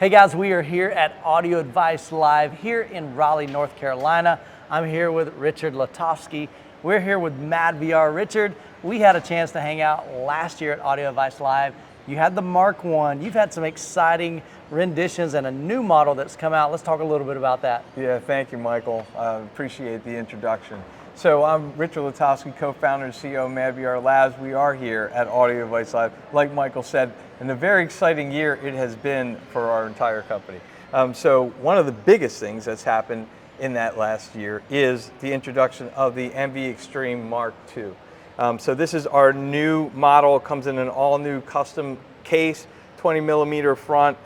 Hey guys, we are here at Audio Advice Live here in Raleigh, North Carolina. I'm here with Richard Latofsky. We're here with madVR. Richard, we had a chance to hang out last year at Audio Advice Live. You had the Mark I. You've had some exciting renditions and a new model that's come out. Let's talk a little bit about that. Yeah, thank you, Michael. I appreciate the introduction. So I'm Richard Latofsky, co-founder and CEO of madVR Labs. We are here at Audio Advice Live, like Michael said, and a very exciting year it has been for our entire company. So one of the biggest things that's happened in that last year is the introduction of the MV Extreme Mark II. So this is our new model. It comes in an all-new custom case, 20 millimeter front,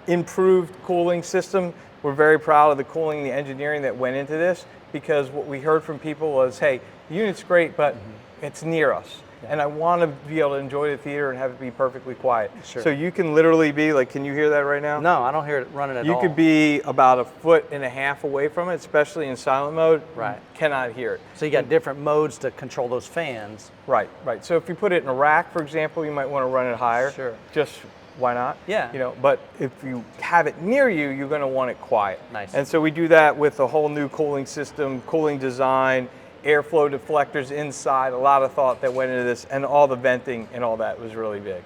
improved cooling system. We're very proud of the cooling, the engineering that went into this, because what we heard from people was, hey, the unit's great, but it's near us. Yeah. And I want to be able to enjoy the theater and have it be perfectly quiet. Sure. So you can literally be like, can you hear that right now? No, I don't hear it running at all. You could be about 1.5 feet away from it, especially in silent mode. Right. Cannot hear it. So you got different modes to control those fans. Right, right. So if you put it in a rack, for example, you might want to run it higher. Sure. Just why not? Yeah. You know, but if you have it near you, you're going to want it quiet. Nice. And so we do that with a whole new cooling system, cooling design, airflow deflectors inside, a lot of thought that went into this, and all the venting and all that was really big.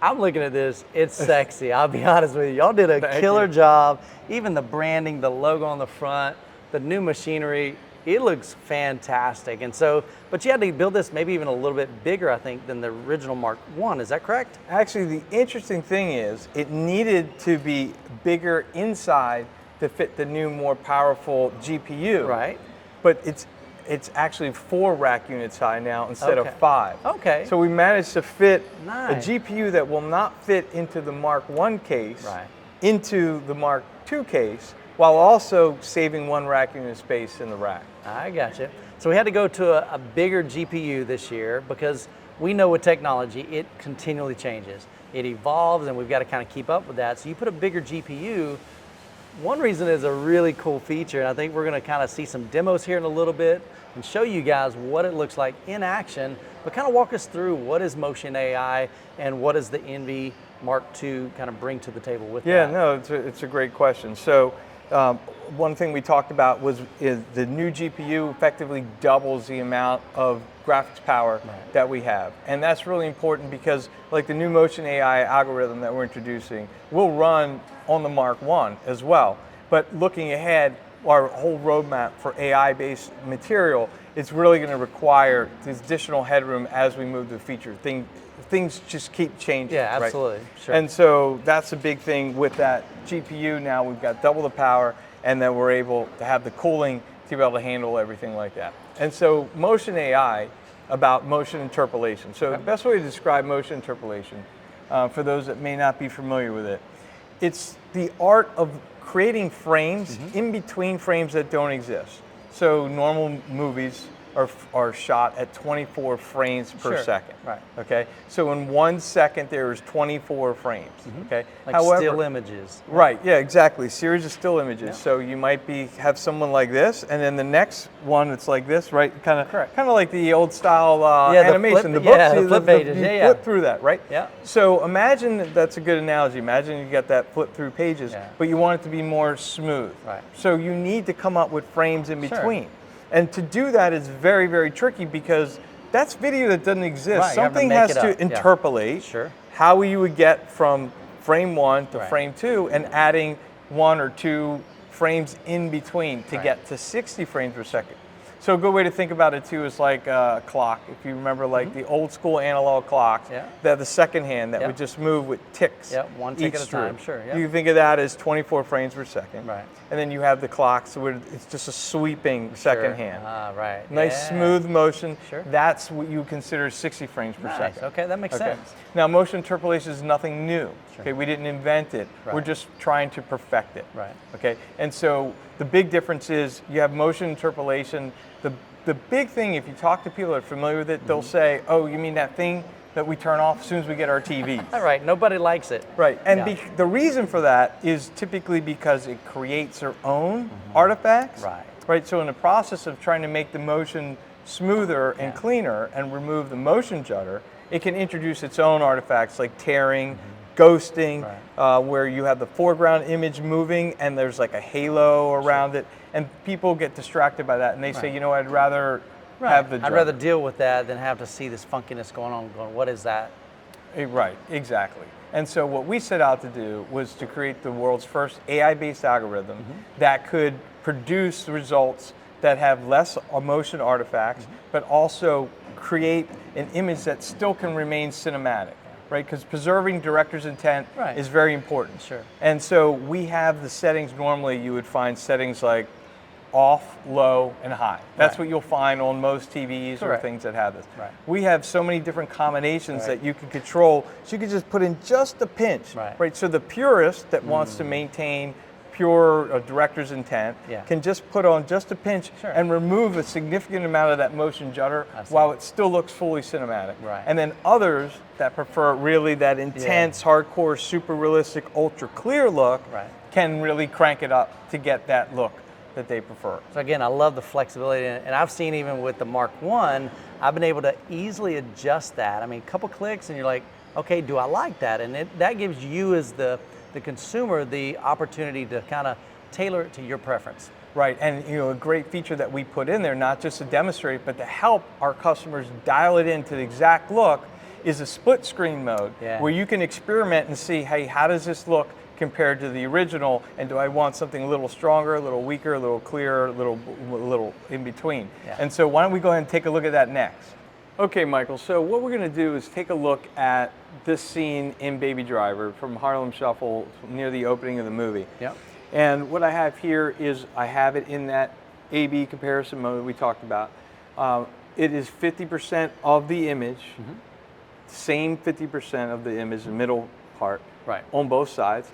I'm looking at this, it's sexy. I'll be honest with you. Y'all did a killer job. Even the branding, the logo on the front, the new machinery, it looks fantastic. And so, but you had to build this maybe even a little bit bigger, I think, than the original Mark I. Is that correct? Actually, the interesting thing is it needed to be bigger inside to fit the new, more powerful GPU. Right. But it's actually 4 rack units high now instead of 5. Okay. So we managed to fit Nice. a GPU that will not fit into the Mark I case into the Mark II case, while also saving 1 rack unit space in the rack. I got you. So we had to go to a bigger GPU this year because we know with technology, it continually changes. It evolves and we've got to kind of keep up with that. So you put a bigger GPU. One reason is a really cool feature, and I think we're going to kind of see some demos here in a little bit and show you guys what it looks like in action, but kind of walk us through what is Motion AI and what does the MV Mark II kind of bring to the table with that? Yeah, no, it's a great question. So one thing we talked about is the new GPU effectively doubles the amount of graphics power that we have. And that's really important because like the new Motion AI algorithm that we're introducing will run on the Mark I as well. But looking ahead, our whole roadmap for AI-based material, it's really going to require this additional headroom as we move the feature. Things just keep changing. Yeah, absolutely. Right? Sure. And so that's a big thing with that GPU. Now we've got double the power, and then we're able to have the cooling to be able to handle everything like that. And so Motion AI, about motion interpolation. So the best way to describe motion interpolation, for those that may not be familiar with it, it's the art of creating frames in between frames that don't exist. So normal movies are shot at 24 frames per second. Right. Okay. So in 1 second there's 24 frames. Okay. Like still images. Right. Yeah. Exactly. Series of still images. Yeah. So you might have someone like this, and then the next one it's like this, right? Kind of like the old style animation. The books. The flip pages. You flip through that, right? Yeah. So imagine that's a good analogy. Imagine you got that flip through pages, but you want it to be more smooth. Right. So you need to come up with frames in between. And to do that is very, very tricky because that's video that doesn't exist. Right, something has to interpolate how you would get from frame 1 to frame 2 and adding 1 or 2 frames in between to get to 60 frames per second. So a good way to think about it too is like a clock. If you remember like the old school analog clocks, they have the second hand that would just move with ticks. Yeah, 1 tick at a time, sure. You think of that as 24 frames per second. Right. And then you have the clocks where it's just a sweeping second hand. Right. Nice smooth motion. Sure. That's what you consider 60 frames per second. Okay, that makes sense. Now motion interpolation is nothing new. Okay, we didn't invent it. We're just trying to perfect it. Right. Okay. And so the big difference is you have motion interpolation. The big thing, if you talk to people that are familiar with it, they'll say, oh, you mean that thing that we turn off as soon as we get our TVs? All right, nobody likes it. Right, and the reason for that is typically because it creates their own artifacts. Right, so in the process of trying to make the motion smoother and cleaner and remove the motion judder, it can introduce its own artifacts like tearing, ghosting, Right. where you have the foreground image moving and there's like a halo around it, and people get distracted by that and they say, Right. you know, I'd rather Right. have the I'd judder. rather deal with that than have to see this funkiness going on. Going, what is that? Right, exactly. And so what we set out to do was to create the world's first AI-based algorithm that could produce results that have less motion artifacts, but also create an image that still can remain cinematic, right? Because preserving director's intent Right. is very important. Sure. And so we have the settings. Normally you would find settings like off, low, and high. That's Right. what you'll find on most TVs or Correct. things that have this. Right. We have so many different combinations Right. that you can control, so you can just put in just a pinch. Right. So the purist that wants to maintain pure director's intent Yeah. can just put on just a pinch Sure. and remove a significant amount of that motion judder I see. while it still looks fully cinematic. Right. And then others that prefer really that intense, hardcore, super realistic, ultra clear look Right. can really crank it up to get that look that they prefer. So again, I love the flexibility, and I've seen even with the Mark I, I've been able to easily adjust that. I mean, a couple clicks and you're like, okay, do I like that? And that gives you as the consumer the opportunity to kind of tailor it to your preference. Right, and you know, a great feature that we put in there, not just to demonstrate, but to help our customers dial it into the exact look, is a split screen mode, Yeah. where you can experiment and see, hey, how does this look compared to the original, and do I want something a little stronger, a little weaker, a little clearer, a little in between? Yeah. And so why don't we go ahead and take a look at that next? Okay, Michael, so what we're gonna do is take a look at this scene in Baby Driver from Harlem Shuffle near the opening of the movie. Yep. And what I have here is I have it in that A-B comparison mode we talked about. It is 50% of the image, same 50% of the image, the middle part, Right. on both sides.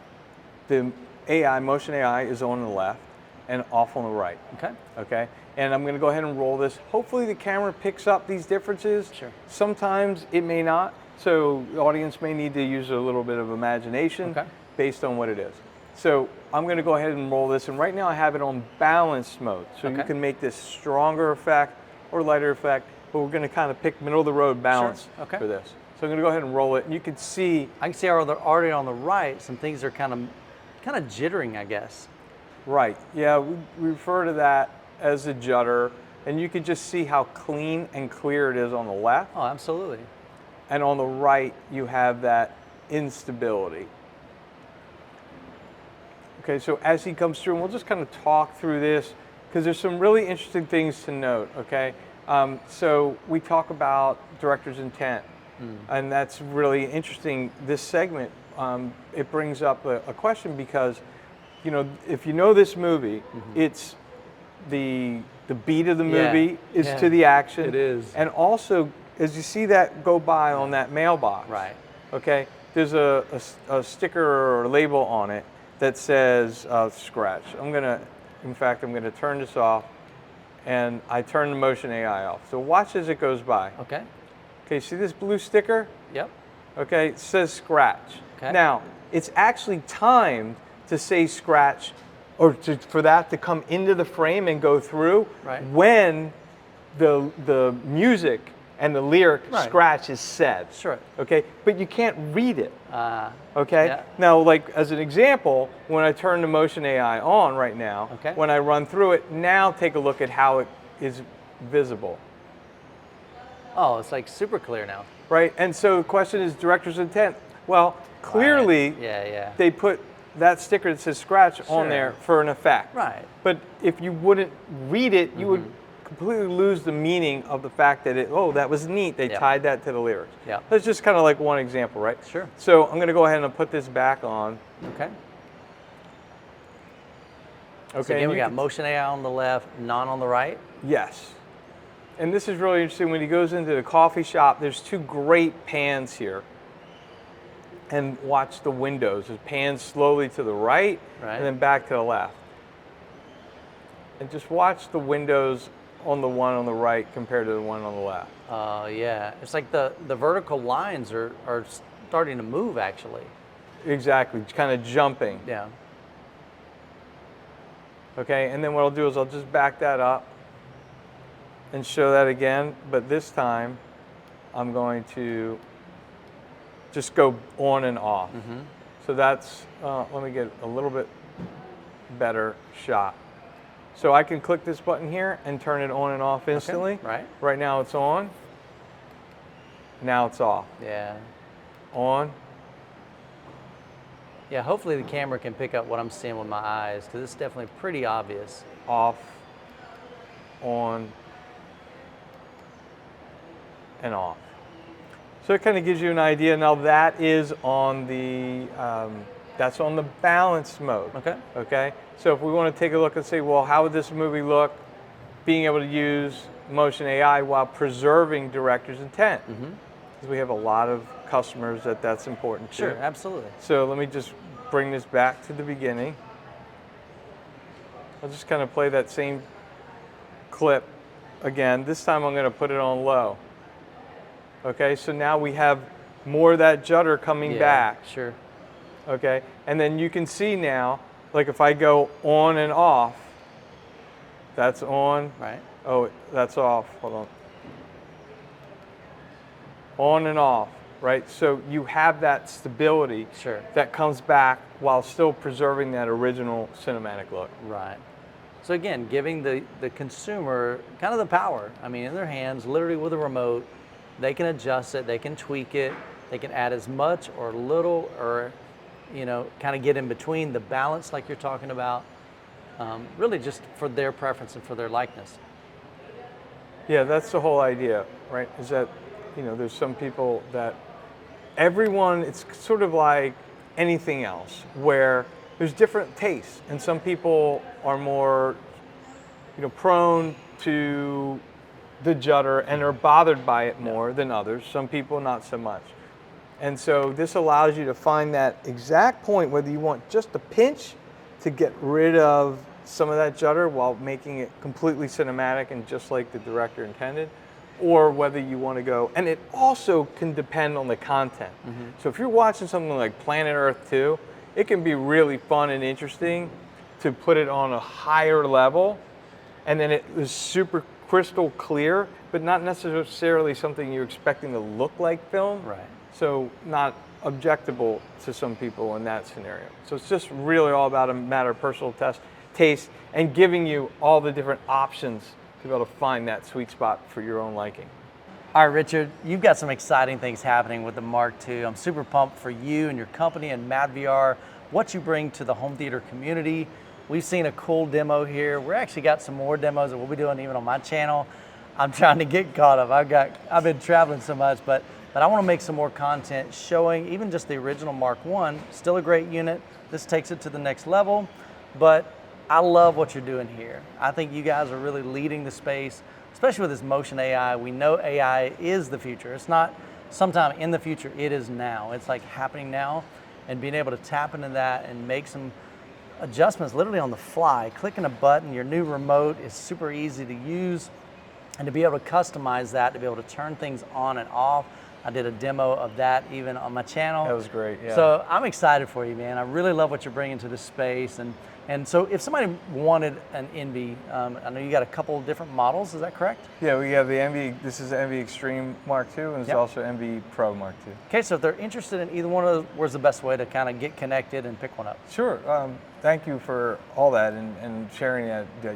The AI, motion AI, is on the left and off on the right. Okay. Okay, and I'm gonna go ahead and roll this. Hopefully the camera picks up these differences. Sure. Sometimes it may not, so the audience may need to use a little bit of imagination Okay. based on what it is. So I'm gonna go ahead and roll this, and right now I have it on balanced mode. So you Okay. can make this stronger effect or lighter effect, but we're gonna kind of pick middle of the road balance Okay. for this. So I'm gonna go ahead and roll it, and you can see, I can see already on the right, some things are kind of jittering, I guess. right, yeah, we refer to that as a judder, and you can just see how clean and clear it is on the left. Oh, absolutely. And on the right, you have that instability. Okay, so as he comes through, and we'll just kind of talk through this, because there's some really interesting things to note, okay? So we talk about director's intent, and that's really interesting. This segment, it brings up a question because, you know, if you know this movie, it's the beat of the movie is yeah, to the action. it is. And also, as you see that go by on that mailbox, Right. okay, there's a sticker or a label on it that says scratch. In fact, I'm gonna turn this off, and I turn the motion AI off. So watch as it goes by. Okay. Okay, see this blue sticker? Yep. Okay, it says scratch. Okay. Now, it's actually timed to say scratch, or for that to come into the frame and go through Right. when the music and the lyric Right. scratch is said. Sure. Okay, but you can't read it. Okay. Yeah. Now, like as an example, when I turn the motion AI on right now, Okay. when I run through it, now take a look at how it is visible. Oh, it's like super clear now. Right, and so the question is director's intent. Well, clearly, Right. Yeah. they put that sticker that says scratch on Sure. there for an effect. Right. But if you wouldn't read it, you would completely lose the meaning of the fact that that was neat. They Yeah. tied that to the lyrics. Yeah. That's just kind of like one example, right? Sure. So I'm going to go ahead and put this back on. Okay. Okay. So again, and we you got can- motion AI on the left, none on the right. Yes. And this is really interesting. When he goes into the coffee shop, there's two great pans here. And watch the windows. It pans slowly to the right, Right. and then back to the left. And just watch the windows on the one on the right compared to the one on the left. Yeah. It's like the vertical lines are starting to move actually. Exactly, kind of jumping. Yeah. Okay, and then what I'll do is I'll just back that up and show that again, but this time I'm going to just go on and off. So that's, let me get a little bit better shot. So I can click this button here and turn it on and off instantly. Okay, right. Right now it's on. Now it's off. Yeah. On. Yeah, hopefully the camera can pick up what I'm seeing with my eyes, because it's definitely pretty obvious. Off. On. And off. So it kind of gives you an idea. Now that is on the, that's on the balance mode. Okay. Okay. So if we want to take a look and say, well, how would this movie look being able to use motion AI while preserving director's intent? Because we have a lot of customers that's important to. Sure, absolutely. So let me just bring this back to the beginning. I'll just kind of play that same clip again. This time I'm going to put it on low. Okay, so now we have more of that judder coming back. Sure. Okay, and then you can see now, like if I go on and off, that's on. Right. Oh, that's off. Hold on. On and off, right? So you have that stability Sure. that comes back while still preserving that original cinematic look. Right. So again, giving the consumer kind of the power. I mean, in their hands, literally with a remote, they can adjust it, they can tweak it, they can add as much or little, or kind of get in between the balance like you're talking about, really just for their preference and for their likeness. Yeah, that's the whole idea, right? Is that, there's some people that everyone, it's sort of like anything else where there's different tastes, and some people are more, prone to the judder and are bothered by it more than others. Some people not so much. And so this allows you to find that exact point, whether you want just a pinch to get rid of some of that judder while making it completely cinematic and just like the director intended, or whether you want to go, and it also can depend on the content. So if you're watching something like Planet Earth 2, it can be really fun and interesting to put it on a higher level, and then it is super crystal clear, but not necessarily something you're expecting to look like film. Right. So not objectable to some people in that scenario. So it's just really all about a matter of personal taste and giving you all the different options to be able to find that sweet spot for your own liking. All right, Richard, you've got some exciting things happening with the Mark II. I'm super pumped for you and your company and madVR, what you bring to the home theater community. We've seen a cool demo here. We're actually got some more demos that we'll be doing even on my channel. I'm trying to get caught up. I've been traveling so much, but I want to make some more content showing even just the original Mark I, still a great unit. This takes it to the next level, but I love what you're doing here. I think you guys are really leading the space, especially with this motion AI. We know AI is the future. It's not sometime in the future, it is now. It's like happening now, and being able to tap into that and make some adjustments literally on the fly. Clicking a button, your new remote is super easy to use, and to be able to customize that, to be able to turn things on and off. I did a demo of that even on my channel. That was great, yeah. So I'm excited for you, man. I really love what you're bringing to this space. And so if somebody wanted an Envy, I know you got a couple different models, is that correct? Yeah, we have the Envy, this is the Envy Extreme Mark II, and it's also Envy Pro Mark II. Okay, so if they're interested in either one of those, where's the best way to kind of get connected and pick one up? Sure, thank you for all that and sharing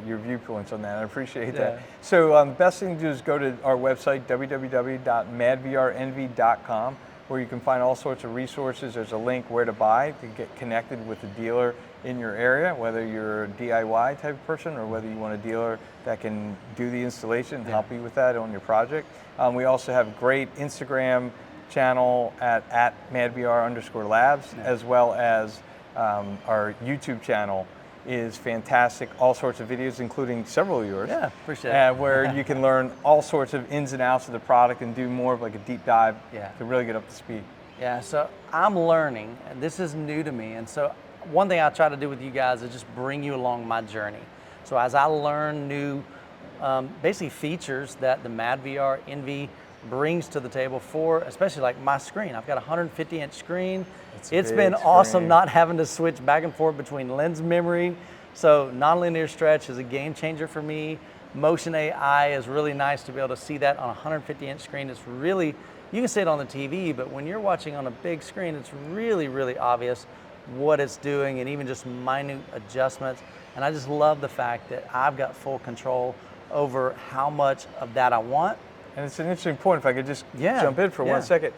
your viewpoints on that. I appreciate that. So best thing to do is go to our website, www.madvrnv.com, where you can find all sorts of resources. There's a link where to buy to get connected with the dealer in your area, whether you're a DIY type of person or whether you want a dealer that can do the installation and help you with that on your project. We also have a great Instagram channel at madVR_labs, as well as our YouTube channel is fantastic. All sorts of videos, including several of yours. Yeah, appreciate it. Where you can learn all sorts of ins and outs of the product and do more of like a deep dive to really get up to speed. Yeah, so I'm learning, and this is new to me, and so one thing I try to do with you guys is just bring you along my journey. So as I learn new, basically features that the madVR Envy brings to the table for, especially like my screen. I've got a 150-inch screen. It's been awesome not having to switch back and forth between lens memory. So nonlinear stretch is a game changer for me. Motion AI is really nice to be able to see that on a 150-inch screen. It's really You can see it on the TV, but when you're watching on a big screen, it's really, really obvious what it's doing and even just minute adjustments. And I just love the fact that I've got full control over how much of that I want. And it's an interesting point, if I could just jump in for 1 second,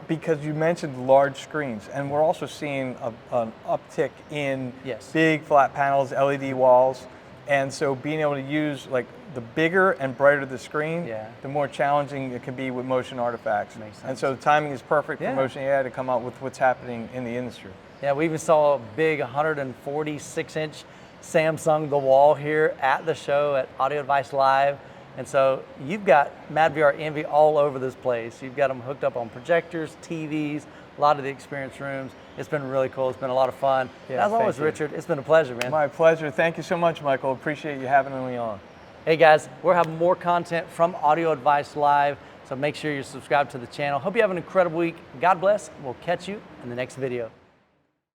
because you mentioned large screens, and we're also seeing an uptick in big flat panels, LED walls, and so being able to use, like, the bigger and brighter the screen, the more challenging it can be with motion artifacts. Makes sense. And so the timing is perfect for Motion AI to come out with what's happening in the industry. Yeah, we even saw a big 146-inch Samsung The Wall here at the show at Audio Advice Live. And so you've got madVR Envy all over this place. You've got them hooked up on projectors, TVs, a lot of the experience rooms. It's been really cool. It's been a lot of fun. Yeah, as always, Richard, it's been a pleasure, man. My pleasure. Thank you so much, Michael. Appreciate you having me on. Hey guys, we're having more content from Audio Advice Live, so make sure you're subscribed to the channel. Hope you have an incredible week. God bless. We'll catch you in the next video.